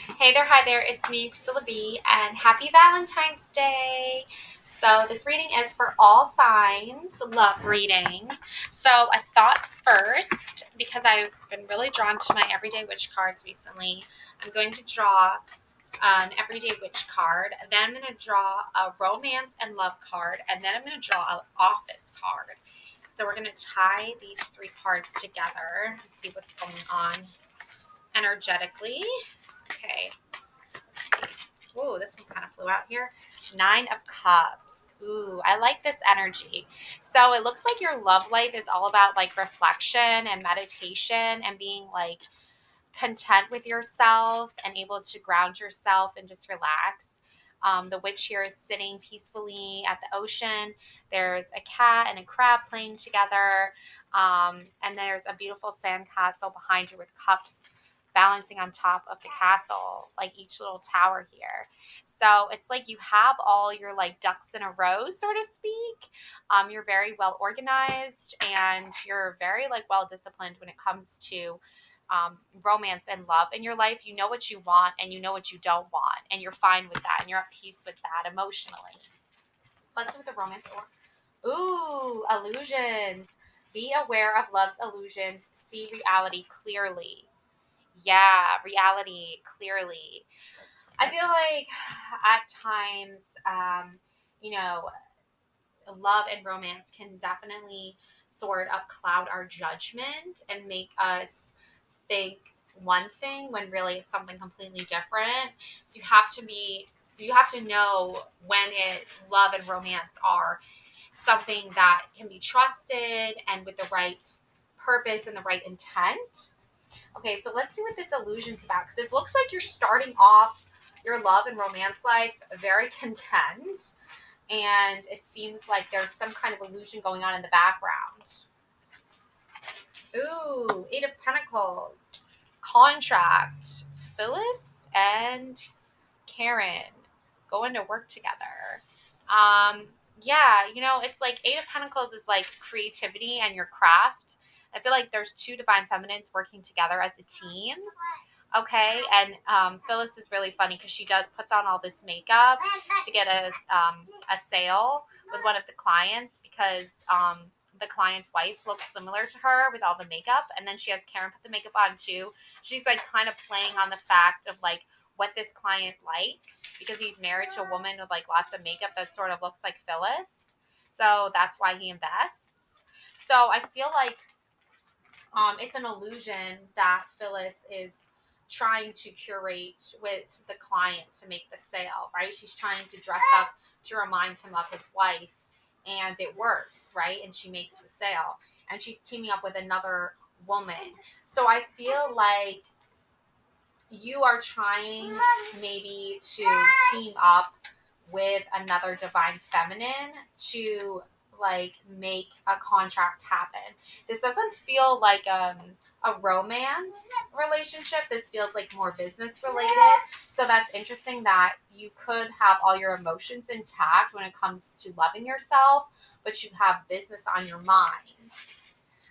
Hey there, hi there, it's me, Priscilla B, and happy Valentine's Day. So, this reading is for all signs, love reading. So, I thought first, because I've been really drawn to my Everyday Witch cards recently, I'm going to draw an Everyday Witch card, then I'm going to draw a romance and love card, and then I'm going to draw an office card. So, we're going to tie these three cards together and see what's going on energetically. Okay, let's see. Ooh, this one kind of flew out here. Nine of Cups. Ooh, I like this energy. So it looks like your love life is all about like reflection and meditation and being like content with yourself and able to ground yourself and just relax. The witch here is sitting peacefully at the ocean. There's a cat and a crab playing together. And there's a beautiful sandcastle behind you with cups balancing on top of the castle, like each little tower here. So it's like you have all your like ducks in a row, so to speak. You're very well organized and you're very like well disciplined when it comes to romance and love in your life. You know what you want and you know what you don't want, and you're fine with that and you're at peace with that emotionally. So let's see what the romance or ooh, illusions. Be aware of love's illusions. See reality clearly. Yeah, reality clearly. I feel like at times, you know, love and romance can definitely sort of cloud our judgment and make us think one thing when really it's something completely different. So you have to know when it love and romance are something that can be trusted and with the right purpose and the right intent. Okay, so let's see what this illusion's about because it looks like you're starting off your love and romance life very content, and it seems like there's some kind of illusion going on in the background. Ooh, Eight of Pentacles. Contract. Phyllis and Karen going to work together. Um, yeah, it's like Eight of Pentacles is like creativity and your craft. I feel like there's two divine feminines working together as a team. Okay, and Phyllis is really funny because she does puts on all this makeup to get a sale with one of the clients because the client's wife looks similar to her with all the makeup, and then she has Karen put the makeup on too. She's like kind of playing on the fact of like what this client likes because he's married to a woman with like lots of makeup that sort of looks like Phyllis, so that's why he invests. So I feel like it's an illusion that Phyllis is trying to curate with the client to make the sale, right? She's trying to dress up to remind him of his wife, and it works, right? And she makes the sale, and she's teaming up with another woman. So I feel like you are trying maybe to team up with another divine feminine to like make a contract happen. This doesn't feel like a romance relationship. This feels like more business related. So that's interesting that you could have all your emotions intact when it comes to loving yourself, but you have business on your mind.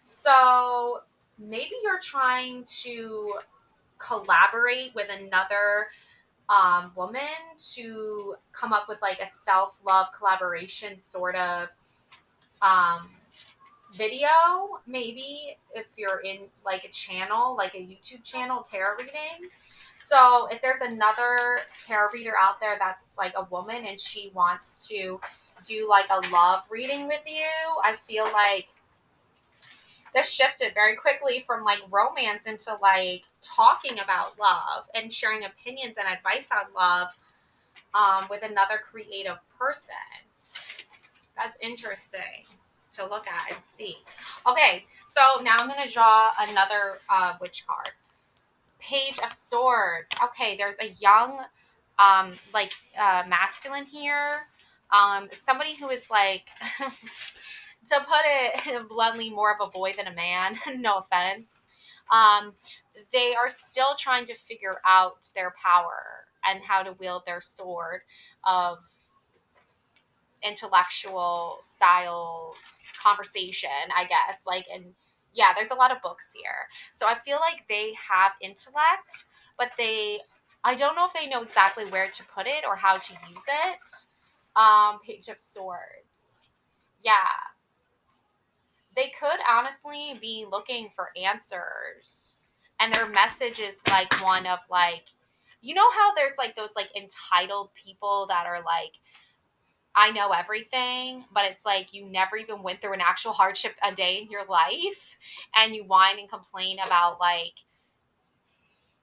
So maybe you're trying to collaborate with another woman to come up with like a self-love collaboration sort of um, video, maybe if you're in like a channel, like a YouTube channel, tarot reading. So if there's another tarot reader out there that's like a woman and she wants to do like a love reading with you, I feel like this shifted very quickly from like romance into like talking about love and sharing opinions and advice on love with another creative person. That's interesting to look at and see. Okay, so now I'm going to draw another witch card. Page of Swords. Okay, there's a young, masculine here. Somebody who is like, to put it bluntly, more of a boy than a man. No offense. Um, they are still trying to figure out their power and how to wield their sword of intellectual style conversation, I guess. Like, and yeah, there's a lot of books here. So I feel like they have intellect, but they I don't know if they know exactly where to put it or how to use it. Page of Swords. Yeah, they could honestly be looking for answers. And their message is like one of like, you know how there's like those like entitled people that are like, I know everything, but it's like you never even went through an actual hardship a day in your life, and you whine and complain about like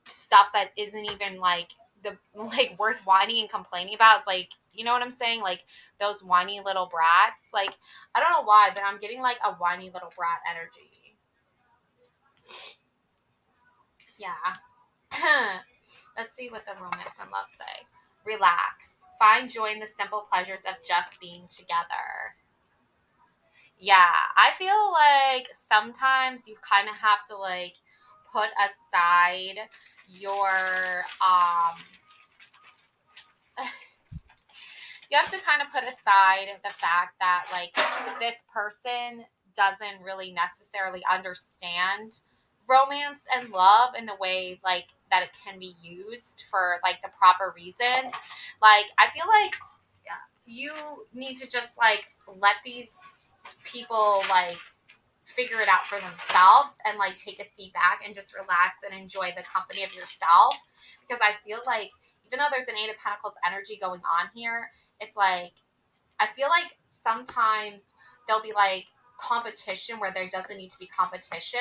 stuff that isn't even like the like worth whining and complaining about. It's like, you know what I'm saying? Like those whiny little brats. Like I don't know why, but I'm getting like a whiny little brat energy. Yeah. Let's see what the romance and love say. Relax. Find joy in the simple pleasures of just being together. Yeah, I feel like sometimes you kind of have to like put aside your you have to kind of put aside the fact that like this person doesn't really necessarily understand romance and love in the way like that it can be used for like the proper reasons. Like I feel like you need to just like let these people like figure it out for themselves and like take a seat back and just relax and enjoy the company of yourself, because I feel like even though there's an Eight of Pentacles energy going on here, it's like I feel like sometimes there'll be like competition where there doesn't need to be competition.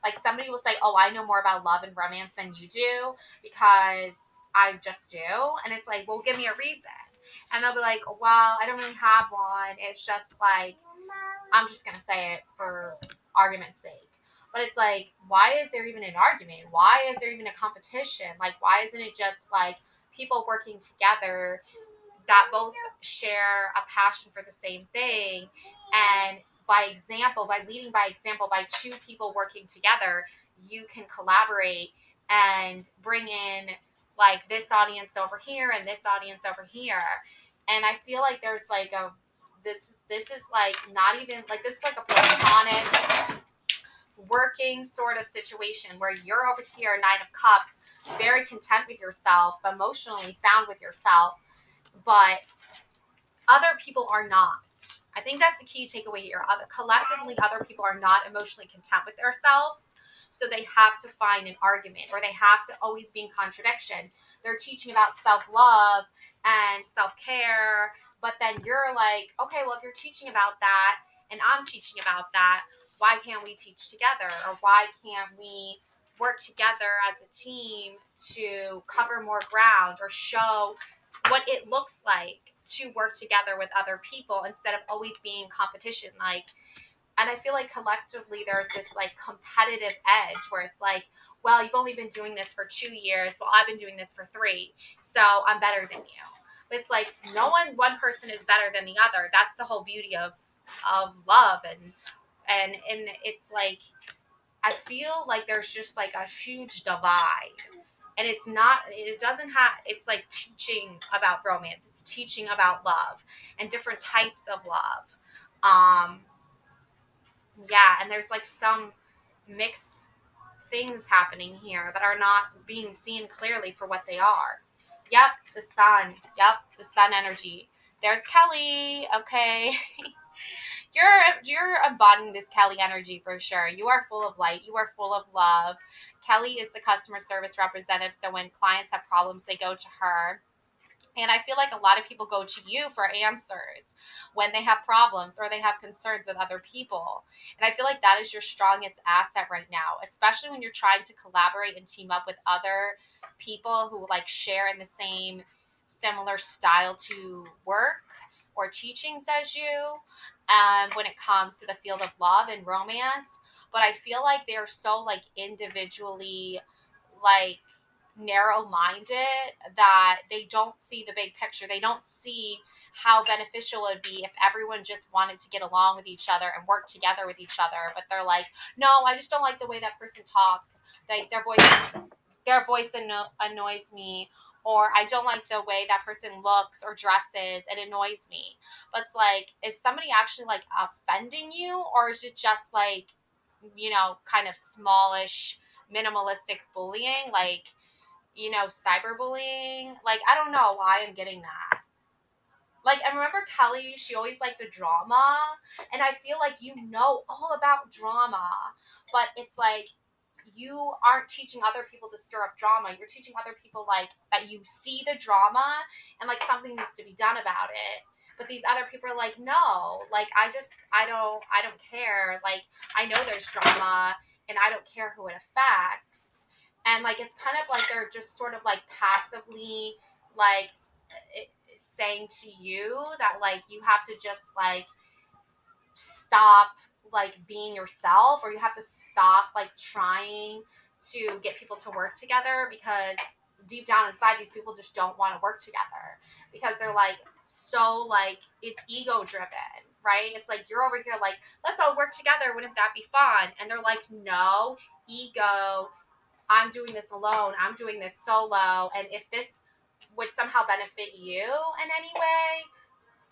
Like somebody will say, oh, I know more about love and romance than you do because I just do. And it's like, well, give me a reason. And they'll be like, well, I don't really have one. It's just like, I'm just going to say it for argument's sake. But it's like, why is there even an argument? Why is there even a competition? Like, why isn't it just like people working together that both share a passion for the same thing, and by example, by leading by example, by two people working together, you can collaborate and bring in like this audience over here and this audience over here. And I feel like there's like a this is like not even like this is like a platonic working sort of situation where you're over here, Nine of Cups, very content with yourself, emotionally sound with yourself, but other people are not. I think that's the key takeaway here. Collectively, other people are not emotionally content with themselves. So they have to find an argument, or they have to always be in contradiction. They're teaching about self love and self care, but then you're like, okay, well, if you're teaching about that and I'm teaching about that, why can't we teach together? Or why can't we work together as a team to cover more ground or show what it looks like to work together with other people instead of always being in competition? Like, and I feel like collectively there's this like competitive edge where it's like, well, you've only been doing this for 2 years, well, I've been doing this for 3, so I'm better than you. But it's like one person is better than the other. That's the whole beauty of love. And it's like I feel like there's just like a huge divide. And it's not, it doesn't have, it's like teaching about romance. It's teaching about love and different types of love. Um, yeah, and there's like some mixed things happening here that are not being seen clearly for what they are. Yep, the sun. Yep, the sun energy. There's Kelly. Okay. You're embodying this Kelly energy for sure. You are full of light. You are full of love. Kelly is the customer service representative, so when clients have problems, they go to her. And I feel like a lot of people go to you for answers when they have problems or they have concerns with other people. And I feel like that is your strongest asset right now, especially when you're trying to collaborate and team up with other people who like share in the same similar style to work or teachings as you, when it comes to the field of love and romance. But I feel like they're so like individually like narrow minded that they don't see the big picture. They don't see how beneficial it would be if everyone just wanted to get along with each other and work together with each other. But they're like, no, I just don't like the way that person talks. Their voice annoys me, or I don't like the way that person looks or dresses. It annoys me. But it's like, is somebody actually like offending you, or is it just like, kind of smallish, minimalistic bullying? Like, cyberbullying. Like, I don't know why I'm getting that. Like, I remember Kelly, she always liked the drama, and I feel like all about drama, but it's like you aren't teaching other people to stir up drama. You're teaching other people like that you see the drama and like something needs to be done about it. But these other people are like, no, like I don't care. Like I know there's drama and I don't care who it affects. And like it's kind of like they're just sort of like passively like saying to you that like you have to just like stop like being yourself, or you have to stop like trying to get people to work together, because deep down inside these people just don't want to work together because they're like so like it's ego driven, right? It's like you're over here like, let's all work together, wouldn't that be fun? And they're like, no, ego, I'm doing this alone, I'm doing this solo, and if this would somehow benefit you in any way,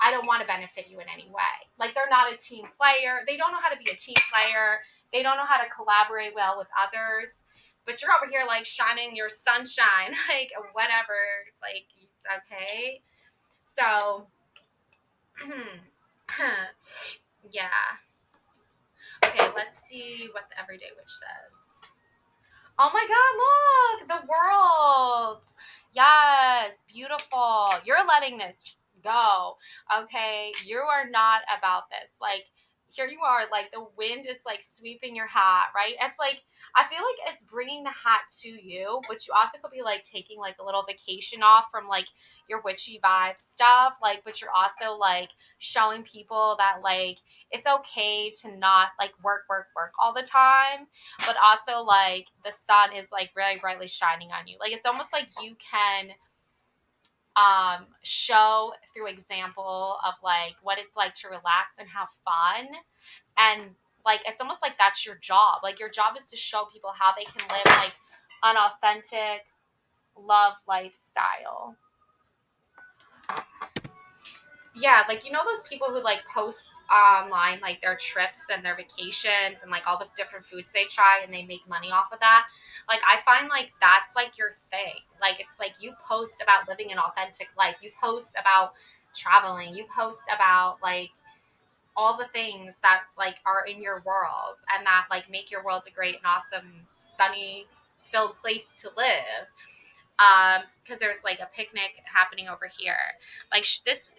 I don't want to benefit you in any way. Like they're not a team player. They don't know how to be a team player. They don't know how to collaborate well with others. But you're over here like shining your sunshine, like whatever. Like okay. So yeah. Okay, let's see what the Everyday Witch says. Oh my God, look, the world. Yes, beautiful. You're letting this go. Okay, you are not about this. Like, here you are, like, the wind is like sweeping your hat, right? It's like, I feel like it's bringing the hat to you, but you also could be like taking like a little vacation off from like your witchy vibe stuff. Like, but you're also like showing people that like it's okay to not like work, work, work all the time, but also like the sun is like really brightly shining on you. Like it's almost like you can show through example of like what it's like to relax and have fun, and like it's almost like that's your job. Like your job is to show people how they can live like an authentic love lifestyle. Yeah, like those people who like post online like their trips and their vacations and like all the different foods they try and they make money off of that. Like I find like that's like your thing. Like it's like you post about living an authentic life. You post about traveling. You post about like all the things that like are in your world and that like make your world a great and awesome sunny filled place to live. Because there's like a picnic happening over here. Like this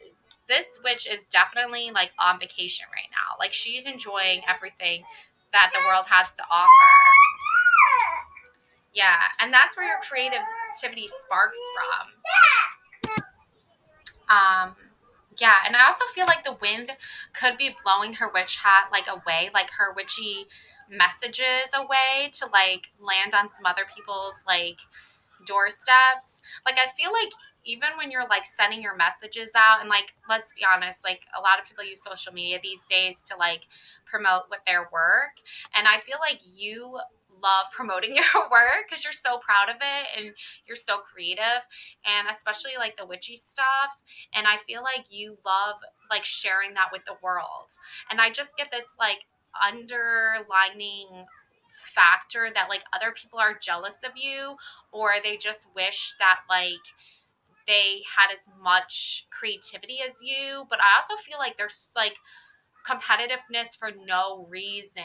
witch is definitely like on vacation right now. Like she's enjoying everything that the world has to offer. Yeah, and that's where your creativity sparks from. Yeah, and I also feel like the wind could be blowing her witch hat like away, like her witchy messages away to like land on some other people's like doorsteps. Like I feel like even when you're like sending your messages out, and like let's be honest, like a lot of people use social media these days to like promote with their work, and I feel like you love promoting your work because you're so proud of it and you're so creative, and especially like the witchy stuff, and I feel like you love like sharing that with the world. And I just get this like underlining factor that like other people are jealous of you, or they just wish that like they had as much creativity as you. But I also feel like there's like competitiveness for no reason,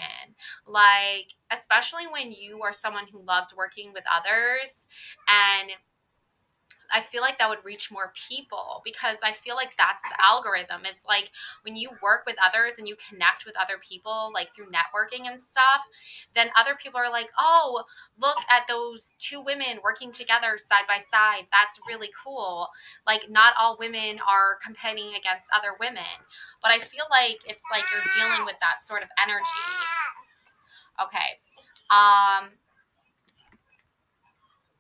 like especially when you are someone who loves working with others. And I feel like that would reach more people because I feel like that's the algorithm. It's like when you work with others and you connect with other people, like through networking and stuff, then other people are like, oh, look at those two women working together side by side. That's really cool. Like, not all women are competing against other women. But I feel like it's like you're dealing with that sort of energy. Okay. Um,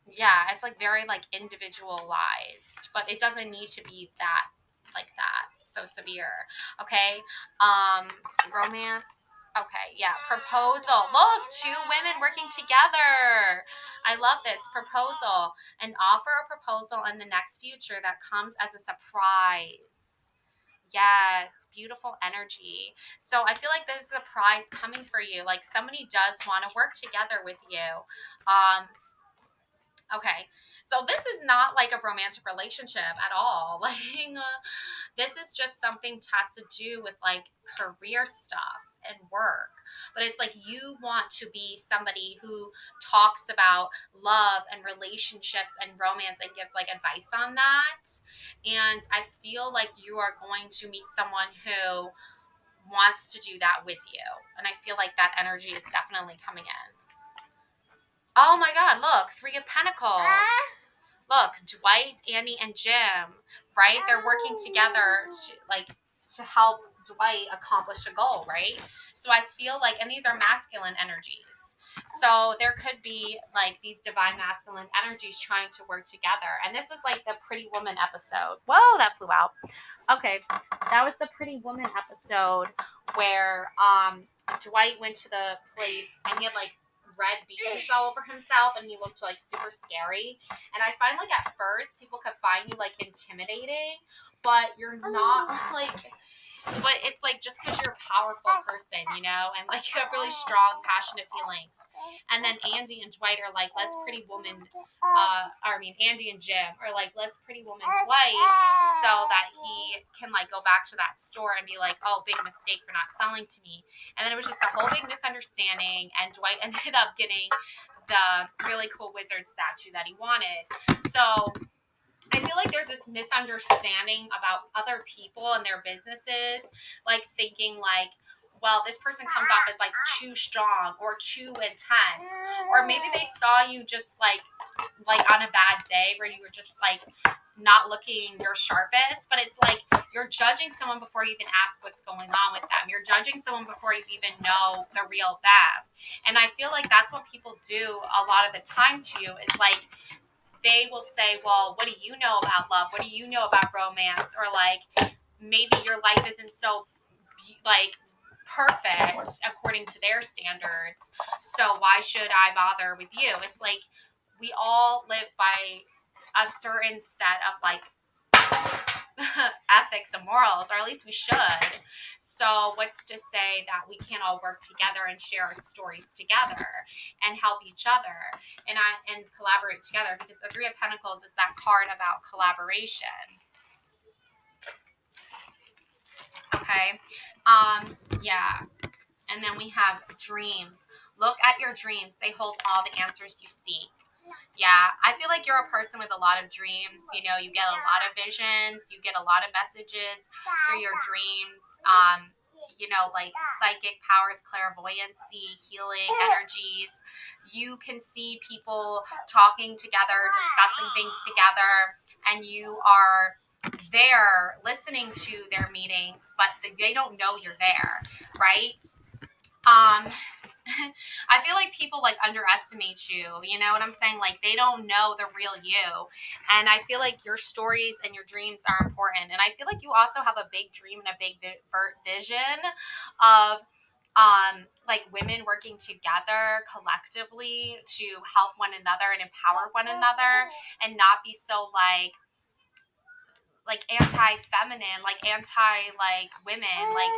yeah, it's like very like individualized, but it doesn't need to be that like that so severe. Okay. um Romance. Okay, yeah, proposal. Look, two women working together. I love this proposal. And offer a proposal in the next future that comes as a surprise. Yes, beautiful energy. So I feel like there's a prize coming for you. Like somebody does want to work together with you. um Okay. So this is not like a romantic relationship at all. Like this is just something that has to do with like career stuff and work. But it's like you want to be somebody who talks about love and relationships and romance and gives like advice on that. And I feel like you are going to meet someone who wants to do that with you. And I feel like that energy is definitely coming in. Oh my God, look, Three of Pentacles. Look, Dwight, Annie, and Jim, right? They're working together to help Dwight accomplish a goal, right? So I feel like, and these are masculine energies. So there could be like these divine masculine energies trying to work together. And this was like the Pretty Woman episode. Whoa, that flew out. Okay, that was the Pretty Woman episode where Dwight went to the place and he had like red beads all over himself and he looked like super scary. And I find like at first people could find you like intimidating, but you're not like, but it's like just because you're a powerful person, you know, and like you have really strong, passionate feelings. And then Andy and Dwight are like, let's Pretty Woman, Andy and Jim are like, let's Pretty Woman Dwight so that he can like go back to that store and be like, oh, big mistake for not selling to me. And then it was just a whole big misunderstanding, and Dwight ended up getting the really cool wizard statue that he wanted. So I feel like there's this misunderstanding about other people and their businesses, like thinking like, well, this person comes off as like too strong or too intense, or maybe they saw you just like on a bad day where you were just like not looking your sharpest, but it's like you're judging someone before you even ask what's going on with them. You're judging someone before you even know the real them. And I feel like that's what people do a lot of the time to you. It's like they will say, well, what do you know about love? What do you know about romance? Or like, maybe your life isn't so like perfect according to their standards. So why should I bother with you? It's like we all live by a certain set of like ethics and morals, or at least we should. So what's to say that we can't all work together and share our stories together and help each other and collaborate together? Because the Three of Pentacles is that card about collaboration. Okay. Yeah. And then we have dreams. Look at your dreams. They hold all the answers you seek. Yeah, I feel like you're a person with a lot of dreams. You know, you get a lot of visions, you get a lot of messages through your dreams. Like psychic powers, clairvoyancy, healing energies. You can see people talking together, discussing things together, and you are there listening to their meetings, but they don't know you're there, right? Um, I feel like people like underestimate you. You know what I'm saying? Like they don't know the real you. And I feel like your stories and your dreams are important. And I feel like you also have a big dream and a big vision of like women working together collectively to help one another and empower one another and not be so like anti-feminine, like anti like women, like,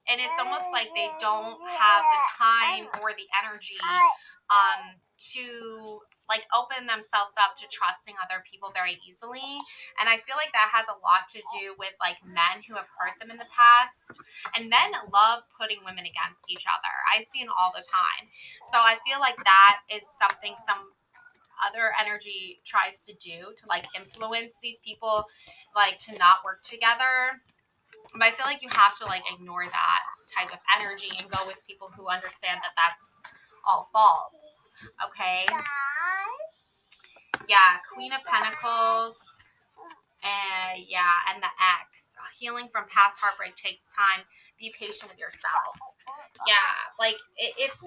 and it's almost like they don't have the time or the energy to like open themselves up to trusting other people very easily. And I feel like that has a lot to do with like men who have hurt them in the past, and men love putting women against each other. I see it all the time. So I feel like that is something some other energy tries to do to like influence these people like to not work together. But I feel like you have to like ignore that type of energy and go with people who understand that that's all false. Okay. Yeah, Queen of Pentacles. And the X. Healing from past heartbreak takes time. Be patient with yourself. Yeah, like if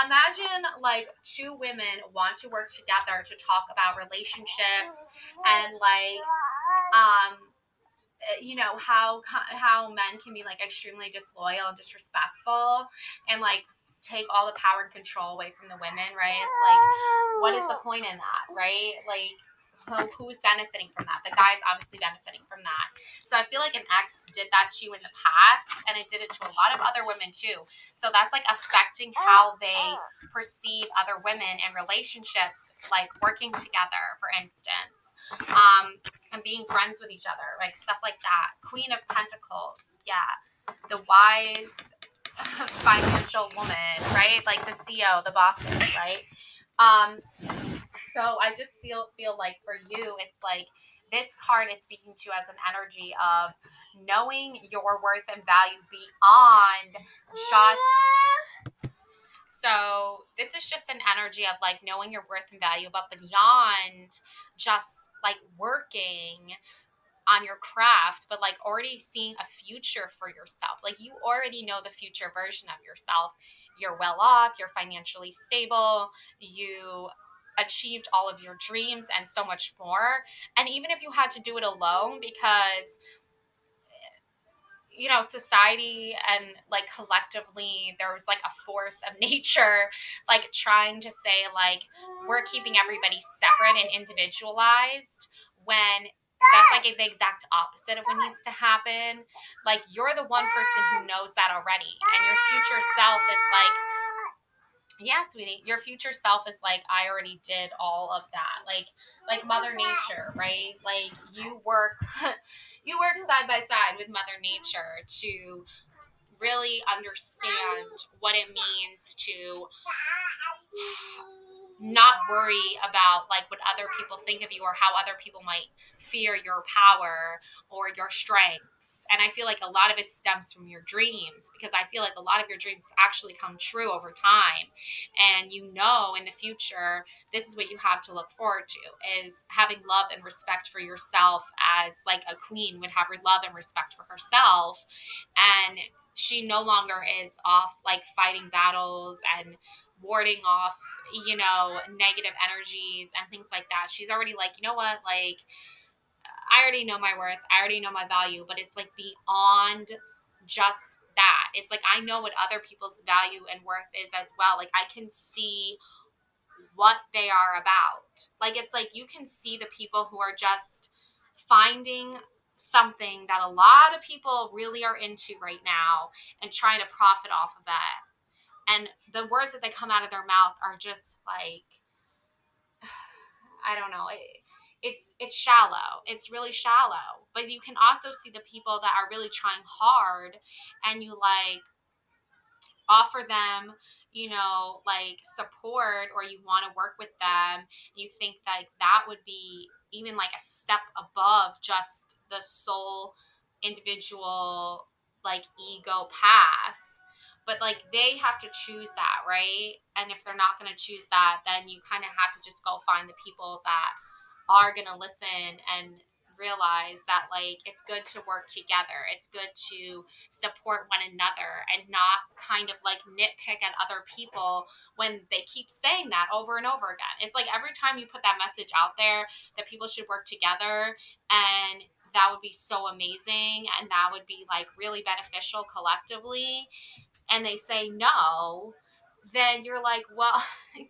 imagine like two women want to work together to talk about relationships and like how men can be like extremely disloyal and disrespectful and like take all the power and control away from the women, right? It's like, what is the point in that, right? Like who's benefiting from that? The guy's obviously benefiting from that. So I feel like an ex did that to you in the past, and it did it to a lot of other women too. So that's like affecting how they perceive other women in relationships, like working together, for instance, and being friends with each other, like stuff like that. Queen of Pentacles, yeah, the wise financial woman, right? Like the CEO, the bosses, right? So I just feel like for you, it's like this card is speaking to you as an energy of knowing your worth and value beyond just. So this is just an energy of like knowing your worth and value, but beyond just like working on your craft, but like already seeing a future for yourself. Like you already know the future version of yourself. You're well off, you're financially stable, you achieved all of your dreams and so much more. And even if you had to do it alone, because society and like collectively there was like a force of nature like trying to say like we're keeping everybody separate and individualized when that's like the exact opposite of what needs to happen. Like you're the one person who knows that already, and your future self is like, yeah, sweetie, your future self is like, I already did all of that. Like Mother Nature, right? Like you work you work side by side with Mother Nature to really understand what it means to not worry about like what other people think of you or how other people might fear your power or your strengths. And I feel like a lot of it stems from your dreams, because I feel like a lot of your dreams actually come true over time. And in the future, this is what you have to look forward to, is having love and respect for yourself, as like a queen would have her love and respect for herself. And she no longer is off like fighting battles and warding off negative energies and things like that. She's already like, you know what, like I already know my worth, I already know my value, but it's like beyond just that. It's like I know what other people's value and worth is as well. Like I can see what they are about. Like it's like you can see the people who are just finding something that a lot of people really are into right now and trying to profit off of it. And the words that they come out of their mouth are just like, I don't know. It's shallow. It's really shallow. But you can also see the people that are really trying hard, and you like offer them, like support, or you want to work with them. You think like that would be even like a step above just the soul individual like ego path. But like they have to choose that, right? And if they're not going to choose that, then you kind of have to just go find the people that are going to listen and realize that like it's good to work together. It's good to support one another and not kind of like nitpick at other people when they keep saying that over and over again. It's like every time you put that message out there that people should work together, and that would be so amazing and that would be like really beneficial collectively, and they say no, then you're like, well,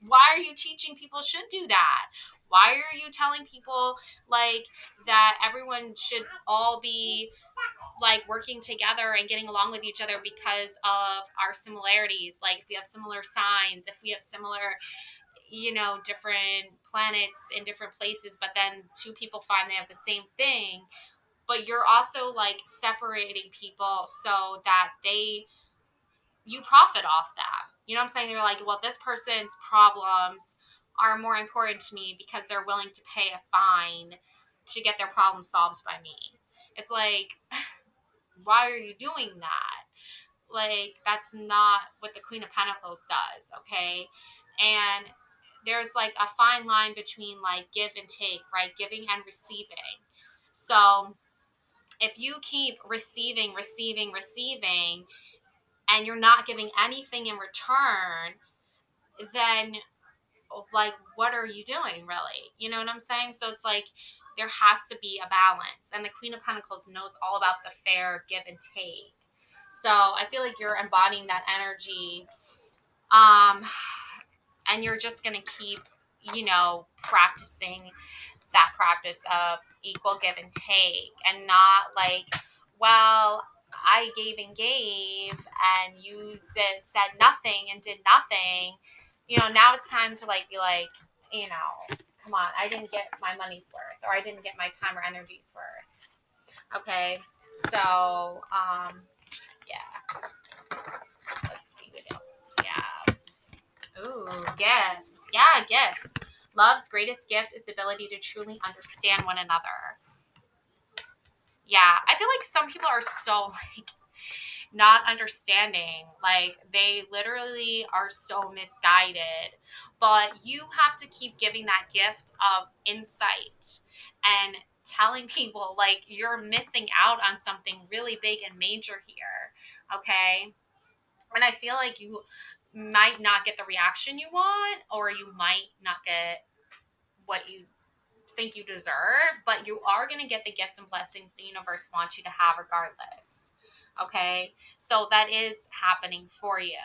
why are you teaching people should do that? Why are you telling people like that everyone should all be like working together and getting along with each other because of our similarities? Like if we have similar signs, if we have similar, different planets in different places, but then two people find they have the same thing, but you're also like separating people so that you profit off that. You know what I'm saying? They're like, well, this person's problems are more important to me because they're willing to pay a fine to get their problem solved by me. It's like, why are you doing that? Like, that's not what the Queen of Pentacles does, okay? And there's like a fine line between like give and take, right? Giving and receiving. So if you keep receiving, and you're not giving anything in return, then like what are you doing really? You know what I'm saying? So it's like there has to be a balance, and the Queen of Pentacles knows all about the fair give and take. So I feel like you're embodying that energy, um and you're just going to keep practicing that practice of equal give and take, and not like, well, I gave and gave and you said nothing and did nothing. Now it's time to like be like, come on, I didn't get my money's worth, or I didn't get my time or energy's worth. Okay. So, yeah. Let's see what else we have. Ooh, gifts. Yeah, gifts. Love's greatest gift is the ability to truly understand one another. Yeah, I feel like some people are so like not understanding. Like they literally are so misguided. But you have to keep giving that gift of insight and telling people like you're missing out on something really big and major here. Okay? And I feel like you might not get the reaction you want, or you might not get what you think you deserve, but you are going to get the gifts and blessings the universe wants you to have regardless. Okay. So that is happening for you.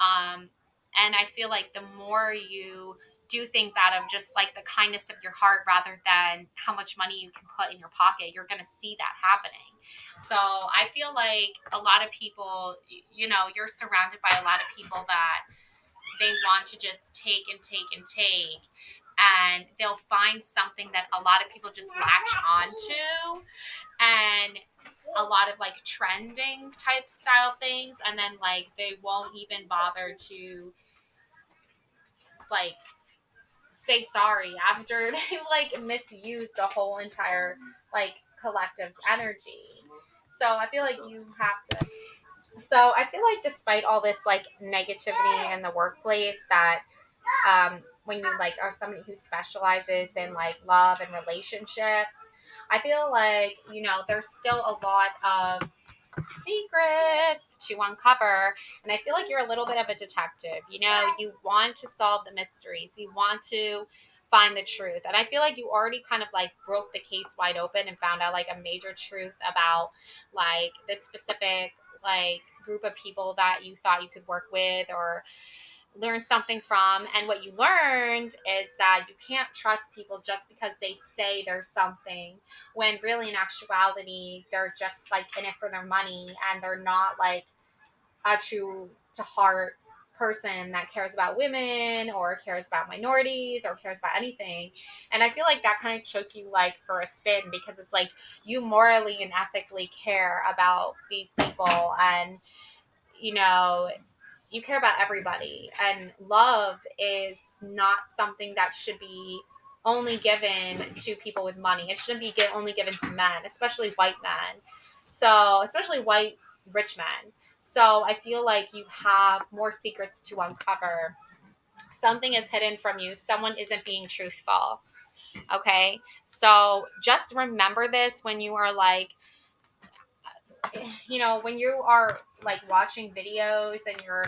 Um, and I feel like the more you do things out of just like the kindness of your heart rather than how much money you can put in your pocket, you're going to see that happening. So I feel like a lot of people, you're surrounded by a lot of people that they want to just take and take and take, and they'll find something that a lot of people just latch onto, and a lot of like trending type style things, and then like they won't even bother to like say sorry after they like misused the whole entire like collective's energy. So I feel like you have to so I feel like despite all this like negativity in the workplace, that when you like are somebody who specializes in like love and relationships, I feel like there's still a lot of secrets to uncover, and I feel like you're a little bit of a detective. You want to solve the mysteries, you want to find the truth, and I feel like you already kind of like broke the case wide open and found out like a major truth about like this specific like group of people that you thought you could work with or learn something from. And what you learned is that you can't trust people just because they say there's something, when really in actuality they're just like in it for their money, and they're not like a true to heart person that cares about women or cares about minorities or cares about anything. And I feel like that kind of took you like for a spin, because it's like you morally and ethically care about these people, and you know you care about everybody, and love is not something that should be only given to people with money. It shouldn't be only given to men, especially white men. So, especially white rich men. So, I feel like you have more secrets to uncover. Something is hidden from you. Someone isn't being truthful. Okay? So, just remember this when you are like when you are like watching videos and you're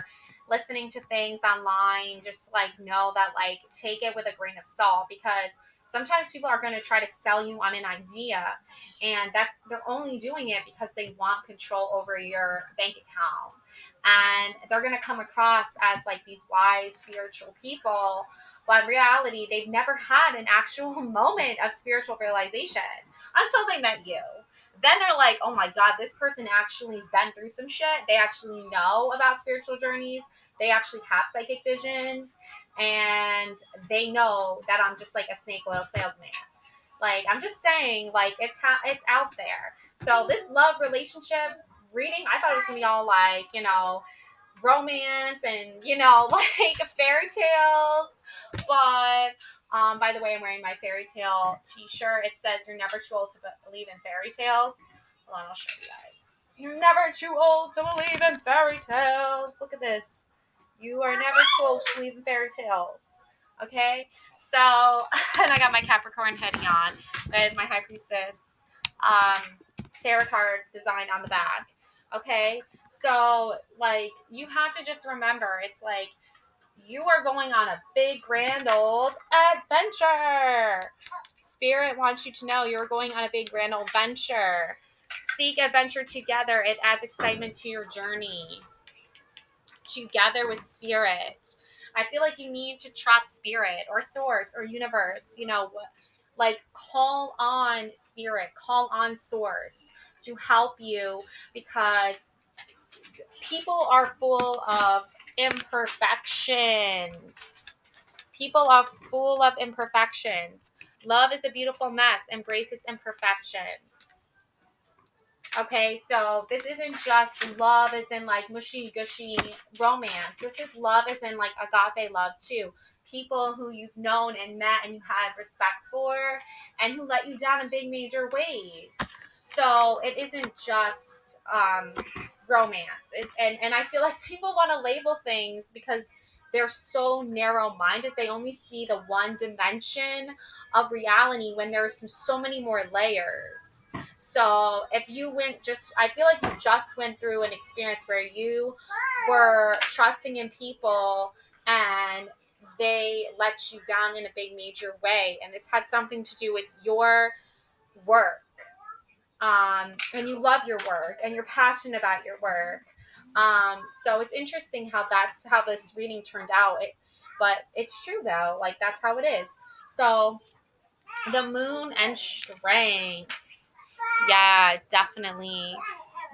listening to things online, just like know that like take it with a grain of salt, because sometimes people are going to try to sell you on an idea, and they're only doing it because they want control over your bank account, and they're going to come across as like these wise spiritual people, but in reality they've never had an actual moment of spiritual realization until they met you. Then they're like, oh my God, this person actually has been through some shit. They actually know about spiritual journeys. They actually have psychic visions. And they know that I'm just like a snake oil salesman. Like, I'm just saying, like, it's out there. So this love relationship reading, I thought it was going to be all like, romance and, like fairy tales. But by the way, I'm wearing my fairy tale t-shirt. It says, you're never too old to believe in fairy tales. Hold on, I'll show you guys. You're never too old to believe in fairy tales. Look at this. You are never too old to believe in fairy tales. Okay? So, and I got my Capricorn hoodie on with my High Priestess tarot card design on the back. Okay? So, like, you have to just remember, it's like, you are going on a big, grand old adventure. Spirit wants you to know you're going on a big, grand old adventure. Seek adventure together. It adds excitement to your journey. Together with spirit. I feel like you need to trust spirit or source or universe, Like, call on spirit, call on source to help you, because people are full of imperfections. People are full of imperfections. Love is a beautiful mess. Embrace its imperfections. Okay, so this isn't just love as in like mushy gushy romance. This is love as in like agape love too. People who you've known and met and you had respect for, and who let you down in big major ways. So it isn't just romance. And I feel like people want to label things because they're so narrow minded. They only see the one dimension of reality when there's so many more layers. So if you went just, I feel like you just went through an experience where you were trusting in people and they let you down in a big major way. And this had something to do with your work. And you love your work and you're passionate about your work. So it's interesting how that's how this reading turned out. But it's true though, like that's how it is. So the moon and strength. Yeah, definitely.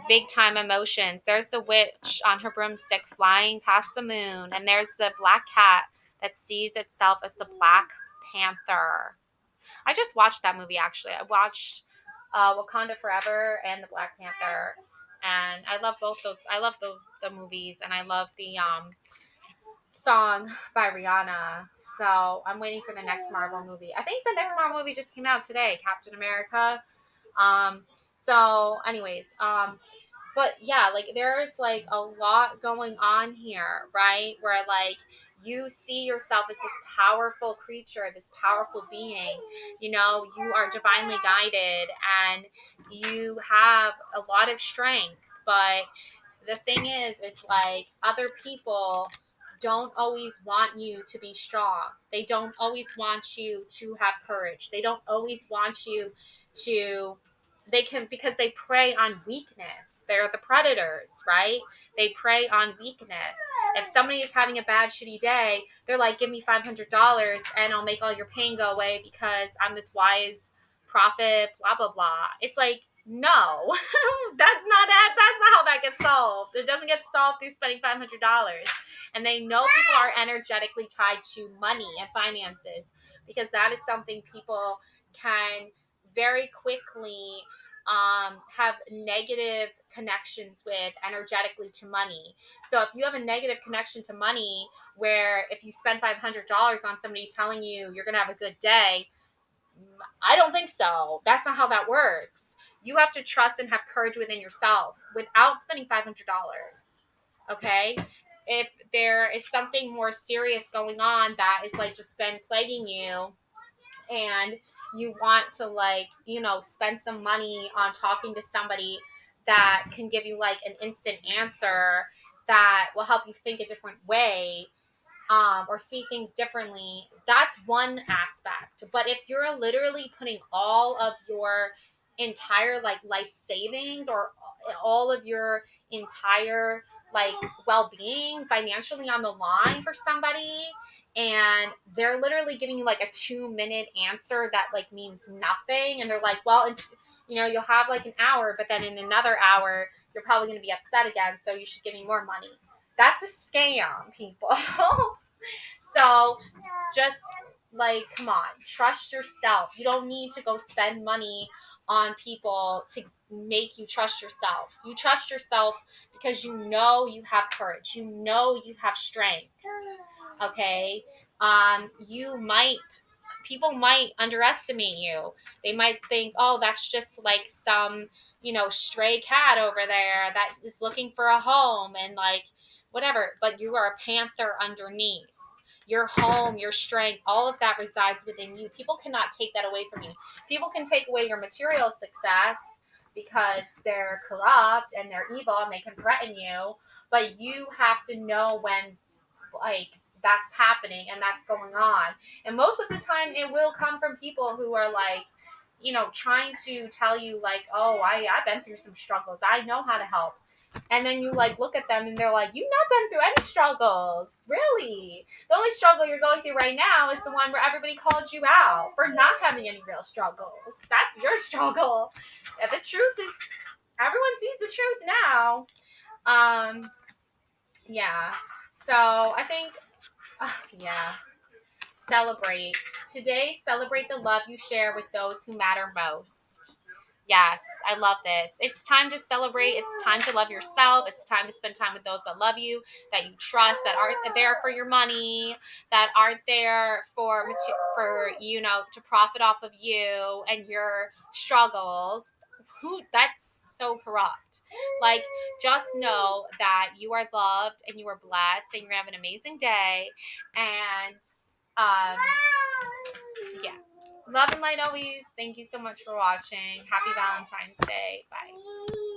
Big time emotions. There's the witch on her broomstick flying past the moon, and there's the black cat that sees itself as the Black Panther. I just watched that movie actually. I watched Wakanda Forever and the Black Panther, and I love both those. I love the movies, and I love the song by Rihanna. So I'm waiting for the next Marvel movie. I think the next Marvel movie just came out today, Captain America. Um, so anyways, but yeah, like there's like a lot going on here, right? Where like you see yourself as this powerful creature, this powerful being. You know, you are divinely guided and you have a lot of strength. But the thing is like other people don't always want you to be strong. They don't always want you to have courage. They don't always want you to, they can, because they prey on weakness. They're the predators, right? They prey on weakness. If somebody is having a bad shitty day, they're like, give me $500 and I'll make all your pain go away because I'm this wise prophet, blah blah blah. It's like, no. That's not how that gets solved. It doesn't get solved through spending $500. And they know people are energetically tied to money and finances, because that is something people can very quickly have negative connections with energetically to money. So if you have a negative connection to money, where if you spend $500 on somebody telling you you're going to have a good day, I don't think so. That's not how that works. You have to trust and have courage within yourself without spending $500. Okay? If there is something more serious going on that is like just been plaguing you, and you want to like, you know, spend some money on talking to somebody that can give you like an instant answer that will help you think a different way, or see things differently, that's one aspect. But if you're literally putting all of your entire like life savings, or all of your entire like well-being financially on the line for somebody, and they're literally giving you like a 2-minute answer that like means nothing, and they're like, well, you know, you'll have like an hour, but then in another hour you're probably going to be upset again, so you should give me more money. That's a scam, people. So just like, come on, trust yourself. You don't need to go spend money on people to make you trust yourself. You trust yourself because you know you have courage. You know you have strength. Okay. You might, people might underestimate you. They might think, oh, that's just like some, you know, stray cat over there that is looking for a home and like whatever. But you are a panther underneath. Your home, your strength, all of that resides within you. People cannot take that away from you. People can take away your material success because they're corrupt and they're evil and they can threaten you. But you have to know when like that's happening and that's going on. And most of the time it will come from people who are like, you know, trying to tell you like, oh, I've been through some struggles. I know how to help. And then you like look at them and they're like, you've not been through any struggles. Really? The only struggle you're going through right now is the one where everybody called you out for not having any real struggles. That's your struggle. And the truth is, everyone sees the truth now. Yeah. So I think, yeah. Celebrate. Today, celebrate the love you share with those who matter most. Yes, I love this. It's time to celebrate. It's time to love yourself. It's time to spend time with those that love you, that you trust, that aren't there for your money, that aren't there for to profit off of you and your struggles. Who that's so corrupt. Like, just know that you are loved and you are blessed and you're gonna have an amazing day. And um, yeah. Love and light always. Thank you so much for watching. Happy Valentine's Day. Bye.